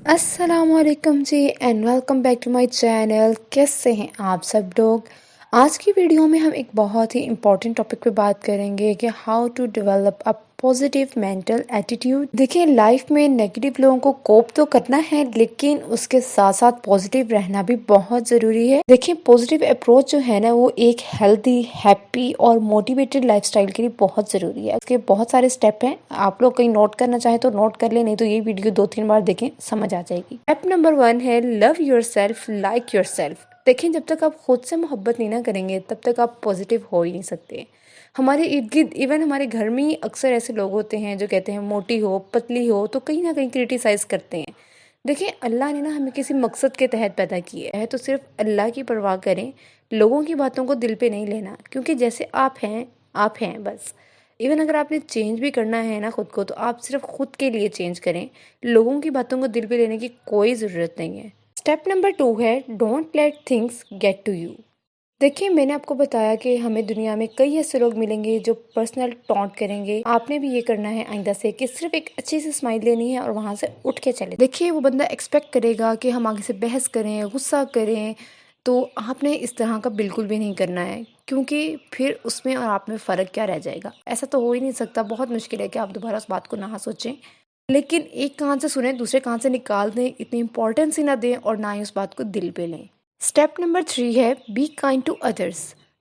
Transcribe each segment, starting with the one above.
अस्सलामुअलैकुम जी and welcome back to my channel. कैसे हैं आप सब लोग। आज की वीडियो में हम एक बहुत ही इम्पोर्टेंट टॉपिक पे बात करेंगे कि how to develop a positive mental attitude. देखिए, लाइफ में नेगेटिव लोगों को कोप तो करना है, लेकिन उसके साथ साथ पॉजिटिव रहना भी बहुत ज़रूरी है। देखिए, पॉजिटिव अप्रोच जो है ना, वो एक हेल्दी, हैप्पी और मोटिवेटेड लाइफस्टाइल के लिए बहुत ज़रूरी है। इसके बहुत सारे स्टेप हैं, आप लोग कहीं नोट करना चाहे तो नोट कर ले, नहीं तो ये वीडियो 2-3 बार देखें, समझ आ जाएगी। स्टेप नंबर 1 है love your self like your self. देखिए, जब तक आप खुद से मोहब्बत नहीं ना करेंगे, तब तक आप पॉजिटिव हो ही नहीं सकते। हमारे इर्द गिर्द, इवन हमारे घर में ही अक्सर ऐसे लोग होते हैं जो कहते हैं मोटी हो, पतली हो, तो कहीं ना कहीं क्रिटिसाइज करते हैं। देखिए, अल्लाह ने ना हमें किसी मकसद के तहत पैदा किया है, तो सिर्फ अल्लाह की परवाह करें। लोगों की बातों को दिल पे नहीं लेना, क्योंकि जैसे आप हैं बस। इवन अगर आपने चेंज भी करना है ना खुद को, तो आप सिर्फ खुद के लिए चेंज करें। लोगों की बातों को दिल पे लेने की कोई ज़रूरत नहीं है। स्टेप नंबर 2 है don't let things get to you. देखिए, मैंने आपको बताया कि हमें दुनिया में कई ऐसे लोग मिलेंगे जो पर्सनल टॉन्ट करेंगे। आपने भी ये करना है आइंदा से कि सिर्फ एक अच्छी सी स्माइल लेनी है और वहां से उठ के चले। देखिए, वो बंदा एक्सपेक्ट करेगा कि हम आगे से बहस करें, गुस्सा करें, तो आपने इस तरह का बिल्कुल भी नहीं करना है, क्योंकि फिर उसमें और आप में फ़र्क क्या रह जाएगा। ऐसा तो हो ही नहीं सकता, बहुत मुश्किल है कि आप दोबारा उस बात को ना सोचें। लेकिन एक कान से सुने, दूसरे कान से निकाल दें, इतनी इंपॉर्टेंस ही ना दें और ना ही उस बात को दिल पे लें। स्टेप नंबर 3 है बी काइंड टू अदर्स।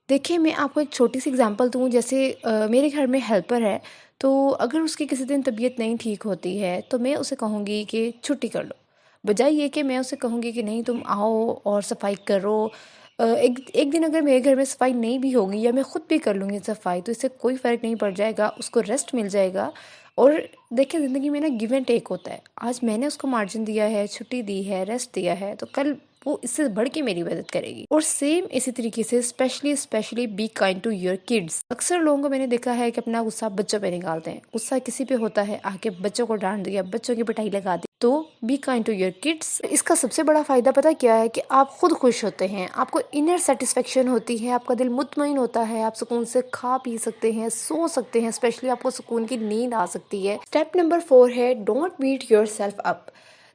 देखिए, मैं आपको एक छोटी सी एग्जांपल दूँ। जैसे मेरे घर में हेल्पर है, तो अगर उसकी किसी दिन तबीयत नहीं ठीक होती है, तो मैं उसे कहूँगी कि छुट्टी कर लो, बजाय ये कि मैं उसे कहूँगी कि नहीं, तुम आओ और सफाई करो। एक एक दिन अगर मेरे घर में सफाई नहीं भी होगी, या मैं खुद भी कर लूँगी सफाई, तो इससे कोई फ़र्क नहीं पड़ जाएगा, उसको रेस्ट मिल जाएगा। और देखिए, ज़िंदगी में ना गिव एंड टेक होता है। आज मैंने उसको मार्जिन दिया है, छुट्टी दी है, रेस्ट दिया है, तो कल वो इससे बढ़ के मेरी मदद करेगी। और सेम इसी तरीके से specially be kind to your kids. अक्सर लोगों को मैंने देखा है कि अपना गुस्सा बच्चों पे निकालते हैं। गुस्सा किसी पे होता है, आके बच्चों को डांट दिया, बच्चों की पिटाई लगा दी। तो be kind to your kids. इसका सबसे बड़ा फायदा पता क्या है कि आप खुद खुश होते हैं, आपको इनर सेटिस्फेक्शन होती है, आपका दिल मुतमईन होता है, आप सुकून से खा पी सकते हैं, सो सकते हैं, स्पेशली आपको सुकून की नींद आ सकती है। स्टेप नंबर 4 है don't beat yourself up.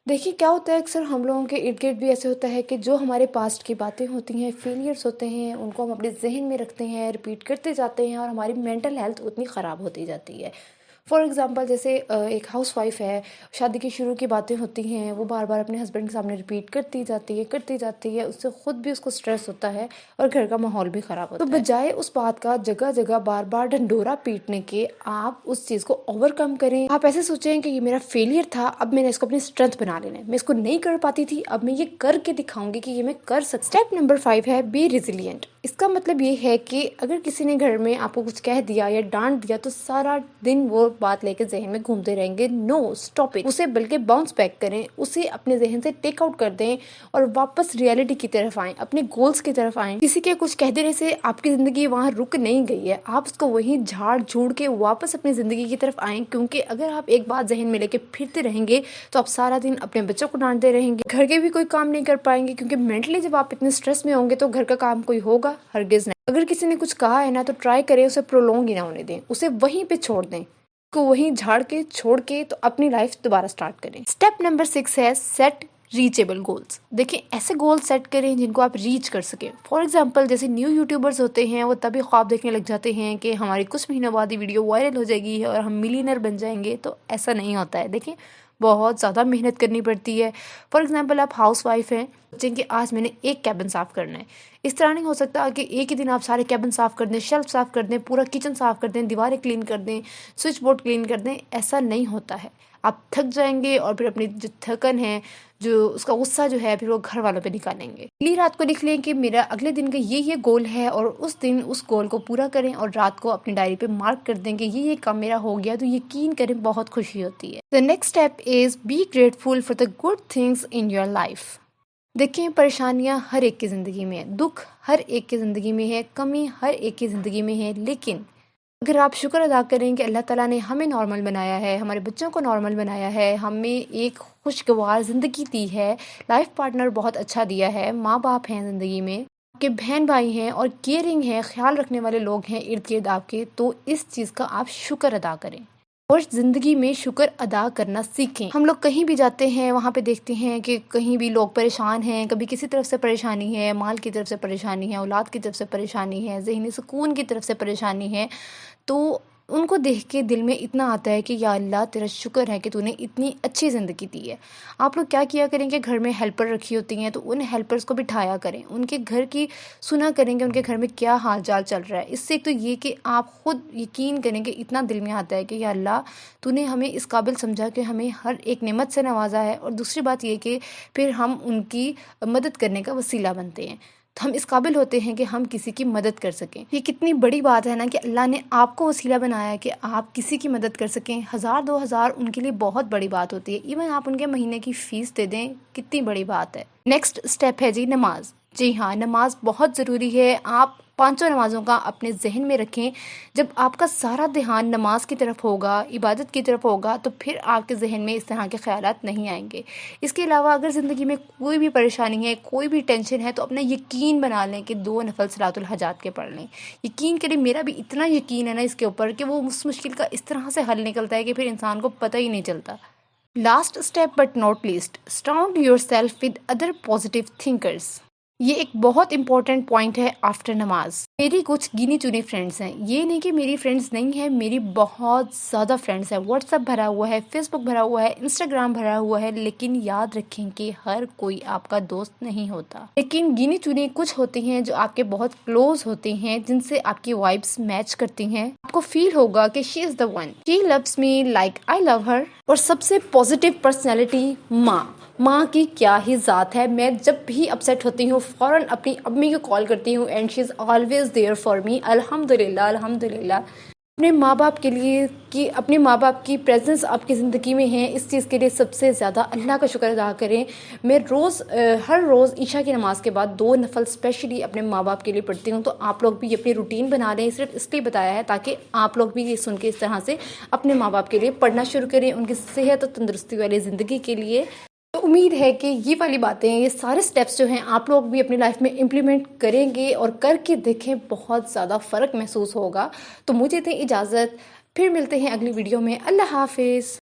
देखिए, क्या होता है, अक्सर हम लोगों के इर्द गिर्द भी ऐसे होता है कि जो हमारे पास्ट की बातें होती हैं, फेलियर्स होते हैं, उनको हम अपने जहन में रखते हैं, रिपीट करते जाते हैं, और हमारी मेंटल हेल्थ उतनी ख़राब होती जाती है। फॉर एग्ज़ाम्पल, जैसे एक हाउस वाइफ है, शादी की शुरू की बातें होती हैं, वो बार बार अपने हस्बैंड के सामने रिपीट करती जाती है, उससे खुद भी उसको स्ट्रेस होता है और घर का माहौल भी ख़राब होता है। तो बजाय उस बात का जगह जगह बार बार ढंढोरा पीटने के, आप उस चीज़ को ओवरकम करें। आप ऐसे सोचें कि ये मेरा फेलियर था, अब मैंने इसको अपनी स्ट्रेंथ बना लेना है। मैं इसको नहीं कर पाती थी, अब मैं ये करके दिखाऊंगी कि ये मैं कर सकती। स्टेप नंबर 5 है बी रिजिलियंट। इसका मतलब ये है कि अगर किसी ने घर में आपको कुछ कह दिया या डांट दिया, तो सारा दिन वो बात लेके जहन में घूमते रहेंगे। No, stop it. उसे बल्कि बाउंस बैक करें, उसे अपने जहन से टेक आउट कर दें और वापस रियलिटी की तरफ आएं, अपने गोल्स की तरफ आएं। किसी के कुछ कह देने से आपकी जिंदगी वहां रुक नहीं गई है, आप उसको वहीं झाड़ झूड़ के वापस अपनी जिंदगी की तरफ आएं। क्योंकि अगर आप एक बात जहन में लेके फिरते रहेंगे, तो आप सारा दिन अपने बच्चों को डांटते रहेंगे, घर के भी कोई काम नहीं कर पाएंगे, क्योंकि मेंटली जब आप इतने स्ट्रेस में होंगे तो घर का काम कोई होगा? हरगिज नहीं। अगर किसी ने कुछ कहा है ना, तो ट्राई करें उसे प्रोलॉन्ग ही ना होने दें, उसे वहीं पे छोड़ दें, को वहीं झाड़ के छोड़ के तो अपनी लाइफ दोबारा स्टार्ट करें। स्टेप नंबर 6 है सेट रीचेबल गोल्स। देखिए, ऐसे गोल सेट करें जिनको आप रीच कर सकें। फॉर एग्जांपल, जैसे न्यू यूट्यूबर्स होते हैं, वो तभी ख्वाब देखने लग जाते हैं कि हमारी कुछ महीनों बाद ही वीडियो वायरल हो जाएगी और हम मिलियनर बन जाएंगे। तो ऐसा नहीं होता है। देखिए, बहुत ज़्यादा मेहनत करनी पड़ती है। फॉर एग्जांपल, आप हाउस वाइफ हैं, सोचें कि आज मैंने एक कैबिन साफ़ करना है। इस तरह नहीं हो सकता कि एक ही दिन आप सारे कैबिन साफ़ कर दें, शेल्फ साफ़ कर दें, पूरा किचन साफ़ कर दें, दीवारें क्लीन कर दें, स्विच बोर्ड क्लीन कर दें। ऐसा नहीं होता है। आप थक जाएंगे और फिर अपनी जो थकन है, जो उसका गुस्सा जो है, फिर वो घर वालों पे निकालेंगे। पहली रात को लिख लें कि मेरा अगले दिन का ये गोल है, और उस दिन उस गोल को पूरा करें, और रात को अपनी डायरी पे मार्क कर दें कि ये काम मेरा हो गया। तो यकीन करें, बहुत खुशी होती है। The next step is be grateful for the good things in your life. देखिए, परेशानियां हर एक की ज़िंदगी में है, दुख हर एक की ज़िंदगी में है, कमी हर एक की ज़िंदगी में है, लेकिन अगर आप शुक्र अदा करें कि अल्लाह ताला ने हमें नॉर्मल बनाया है, हमारे बच्चों को नॉर्मल बनाया है, हमें एक खुशगवार ज़िंदगी दी है, लाइफ पार्टनर बहुत अच्छा दिया है, माँ बाप हैं ज़िंदगी में, आपके बहन भाई हैं और केयरिंग है, ख्याल रखने वाले लोग हैं इर्द गिर्द आपके, तो इस चीज़ का आप शुक्र अदा करें। और ज़िंदगी में शुक्र अदा करना सीखें। हम लोग कहीं भी जाते हैं, वहाँ पे देखते हैं कि कहीं भी लोग परेशान हैं, कभी किसी तरफ से परेशानी है, माल की तरफ से परेशानी है, औलाद की तरफ से परेशानी है, ज़हनी सुकून की तरफ से परेशानी है। तो उनको देख के दिल में इतना आता है कि या अल्लाह तेरा शुक्र है कि तूने इतनी अच्छी ज़िंदगी दी है। आप लोग क्या किया करेंगे, घर में हेल्पर रखी होती हैं तो उन हेल्पर्स को बिठाया करें, उनके घर की सुना करेंगे उनके घर में क्या हाल चाल चल रहा है। इससे एक तो ये कि आप खुद यकीन करेंगे, इतना दिल में आता है कि या अल्लाह तूने हमें इस काबिल समझा कि हमें हर एक नेमत से नवाजा है। और दूसरी बात ये कि फिर हम उनकी मदद करने का वसीला बनते हैं, तो हम इस काबिल होते हैं कि हम किसी की मदद कर सकें। ये कितनी बड़ी बात है ना कि अल्लाह ने आपको वसीला बनाया कि आप किसी की मदद कर सकें। 1000-2000 उनके लिए बहुत बड़ी बात होती है। इवन आप उनके महीने की फ़ीस दे दें, कितनी बड़ी बात है। नेक्स्ट स्टेप है जी नमाज। जी हाँ, नमाज बहुत ज़रूरी है। आप पाँचों नमाज़ों का अपने ज़हन में रखें। जब आपका सारा ध्यान नमाज की तरफ होगा, इबादत की तरफ होगा, तो फिर आपके ज़हन में इस तरह के ख़यालात नहीं आएंगे। इसके अलावा अगर ज़िंदगी में कोई भी परेशानी है, कोई भी टेंशन है, तो अपना यकीन बना लें कि 2 नफ़ल सलातुल हजात के पढ़ लें। यकीन करें, मेरा भी इतना यकीन है ना इसके ऊपर कि वो उस मुश्किल का इस तरह से हल निकलता है कि फिर इंसान को पता ही नहीं चलता। Last step but not least, surround yourself with other positive thinkers. ये एक बहुत इंपॉर्टेंट पॉइंट है आफ्टर नमाज। मेरी कुछ गिनी चुनी फ्रेंड्स हैं, ये नहीं कि मेरी फ्रेंड्स नहीं है, मेरी बहुत ज़्यादा फ्रेंड्स हैं। व्हाट्सएप भरा हुआ है, फेसबुक भरा हुआ है, इंस्टाग्राम भरा हुआ है। लेकिन याद रखें कि हर कोई आपका दोस्त नहीं होता, लेकिन गिनी चुनी कुछ होती हैं जो आपके बहुत क्लोज होते हैं, जिनसे आपकी वाइब्स मैच करती हैं। आपको फील होगा कि she is the one, she loves me like I love हर। और सबसे पॉजिटिव पर्सनैलिटी माँ की क्या ही ज़ात है। मैं जब भी अपसेट होती हूँ फ़ौरन अपनी अम्मी को कॉल करती हूँ and she is always there for me. अल्हम्दुलिल्लाह अल्हम्दुलिल्लाह। अपने माँ बाप के लिए कि अपने माँ बाप की प्रेजेंस आपकी ज़िंदगी में है, इस चीज़ के लिए सबसे ज़्यादा अल्लाह का शुक्र अदा करें। मैं हर रोज़ ईशा की नमाज़ के बाद 2 नफल स्पेशली अपने माँ बाप के लिए पढ़ती हूँ। तो आप लोग भी ये अपनी रूटीन बना लें। सिर्फ इसलिए बताया है ताकि आप लोग भी ये सुन के इस तरह से अपने माँ बाप के लिए पढ़ना शुरू करें, उनकी सेहत और तंदुरुस्ती वाली ज़िंदगी के लिए। तो उम्मीद है कि ये वाली बातें, ये सारे स्टेप्स जो हैं आप लोग भी अपनी लाइफ में इम्प्लीमेंट करेंगे और करके देखें, बहुत ज़्यादा फ़र्क महसूस होगा। तो मुझे दें इजाज़त, फिर मिलते हैं अगली वीडियो में। अल्लाह हाफिज़।